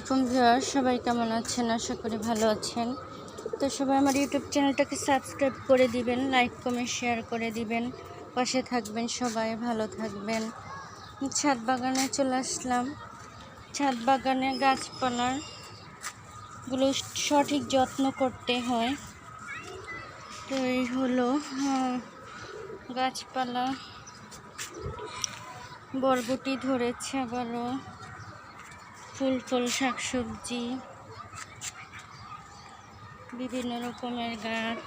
আলাইকুম ভিউয়ার, সবাই কেমন আছেন? আশা করি ভালো আছেন। তো সবাই আমার ইউটিউব চ্যানেলটাকে সাবস্ক্রাইব করে দিবেন, লাইক কমেন্ট শেয়ার করে দিবেন, পাশে থাকবেন, সবাই ভালো থাকবেন। ছাদ বাগানে চলে আসলাম। ছাদ বাগানে গাছপালাগুলো সঠিক যত্ন করতে হয়। তো এই হলো গাছপালা, বরবটি ধরেছে, আবারও ফুল শাকসবজি, বিভিন্ন রকমের গাছ।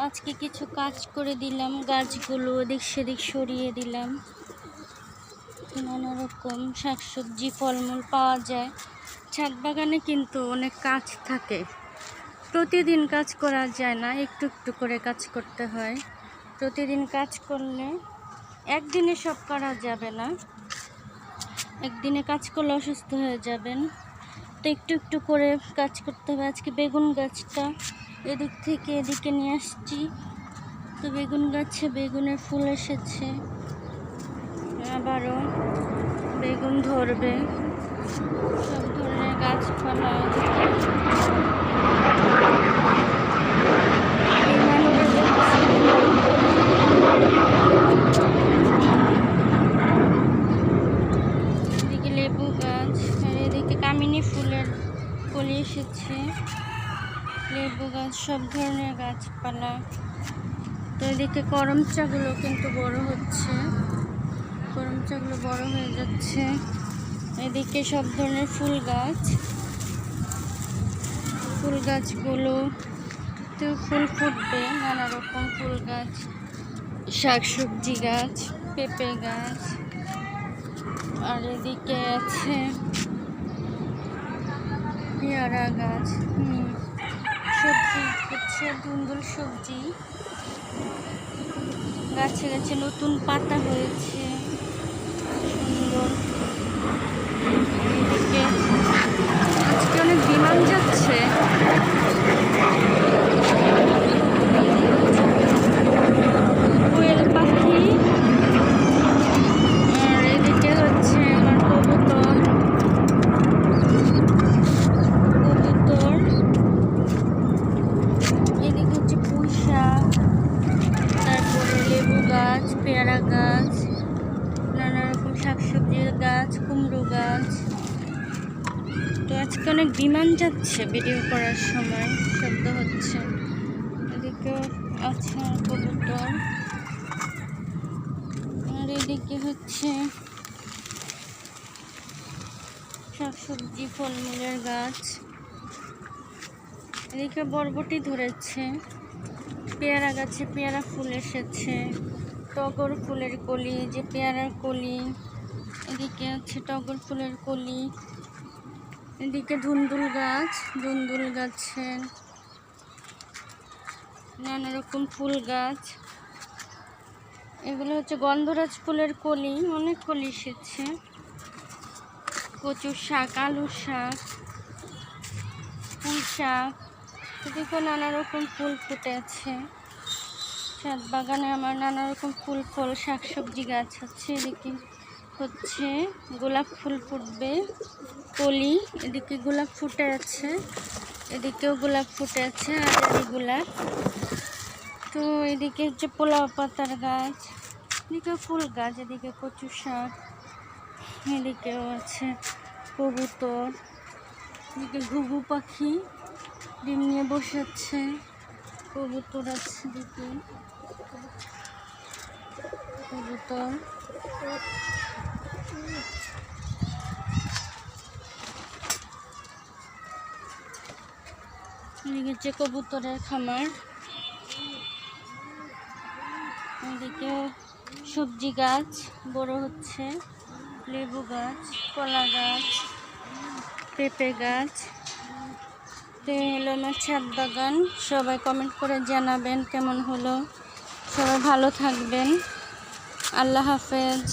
আজকে কিছু কাজ করে দিলাম, গাছগুলো এদিক সেদিক সরিয়ে দিলাম। নানা রকম শাকসবজি ফলমূল পাওয়া যায় ছাদ বাগানে, কিন্তু অনেক কাজ থাকে, প্রতিদিন কাজ করা যায় না, একটু একটু করে কাজ করতে হয়। প্রতিদিন কাজ করলে একদিনে সব করা যাবে না, একদিনে কাজ করলে অসুস্থ হয়ে যাবেন। তো একটু একটু করে কাজ করতে হবে। আজকে বেগুন গাছটা এদিক থেকে এদিকে নিয়ে আসছি। তো বেগুন গাছে বেগুনের ফুল এসেছে, আবারও বেগুন ধরবে। সব ধরনের গাছপালা, এদিকে লেবু গাছ, আর এদিকে কামিনী ফুলের কলি এসেছে, লেবু গাছ, সব ধরনের গাছপালা। তো এদিকে করমচাগুলো কিন্তু বড় হচ্ছে, করমচাগুলো বড় হয়ে যাচ্ছে। এদিকে সব ধরনের ফুল গাছগুলো তো ফুল ফুটবে, নানা রকম ফুল গাছ, শাকসবজি গাছ, পেঁপে গাছ, আর এদিকে আছে পেয়ারা গাছ। সবজি হচ্ছে ধুন্দুল সবজি, গাছে গাছে নতুন পাতা হয়েছে, সুন্দর। এদিকে আজকে অনেক বিমান যাচ্ছে, কোয়েল পাখি। আর এদিকে হচ্ছে আমার কবুতর, এদিকে হচ্ছে পুঁই শাক, তারপরে লেবু গাছ, পেয়ারা গাছ, নানা রকম শাকসবজির গাছ, কুমড়ো গাছ। তো আজকে অনেক বিমান যাচ্ছে, ভিডিও করার সময় শব্দ হচ্ছে। এদিকে আছে কবুতর, আর এদিকে হচ্ছে শাকসবজি ফলমূলের গাছ। এদিকে বরবটি ধরেছে, পেয়ারা গাছে পেয়ারা ফুল এসেছে, টগর ফুলের কলি, যে পেয়ারার কলি। এদিকে আছে টগর ফুলের কলি। এদিকে ধুন্দুল গাছের নানা রকম ফুল গাছ। এগুলো হচ্ছে গন্ধরাজ ফুলের কলি, অনেক কলি এসেছে। কচু শাক, আলু শাক, পুঁই শাক, এদিকে নানা রকম ফুল ফুটে আছে। ছাদ বাগানে আমার নানা রকম ফল শাকসবজি গাছ আছে। এদিকে হচ্ছে গোলাপ ফুল ফুটবে, কলি, এদিকে গোলাপ ফুটে আছে, এদিকেও গোলাপ ফুটে আছে, হাজারি গোলাপ। তো এদিকে হচ্ছে পোলাও পাতার গাছ, এদিকে ফুল গাছ, এদিকে কচু শাক, এদিকেও আছে কবুতর, এদিকে ঘুঘু পাখি ডিম নিয়ে বসে আছে, কবুতর আছে, এদিকে কবুতর। এদিকে হচ্ছে কবুতরের খামার। এদিকেও সবজি গাছ বড় হচ্ছে, লেবু গাছ, কলা গাছ, পেঁপে গাছ। তো হলো আমার ছাদ বাগান। সবাই কমেন্ট করে জানাবেন কেমন হলো। সবাই ভালো থাকবেন। আল্লাহ হাফেজ।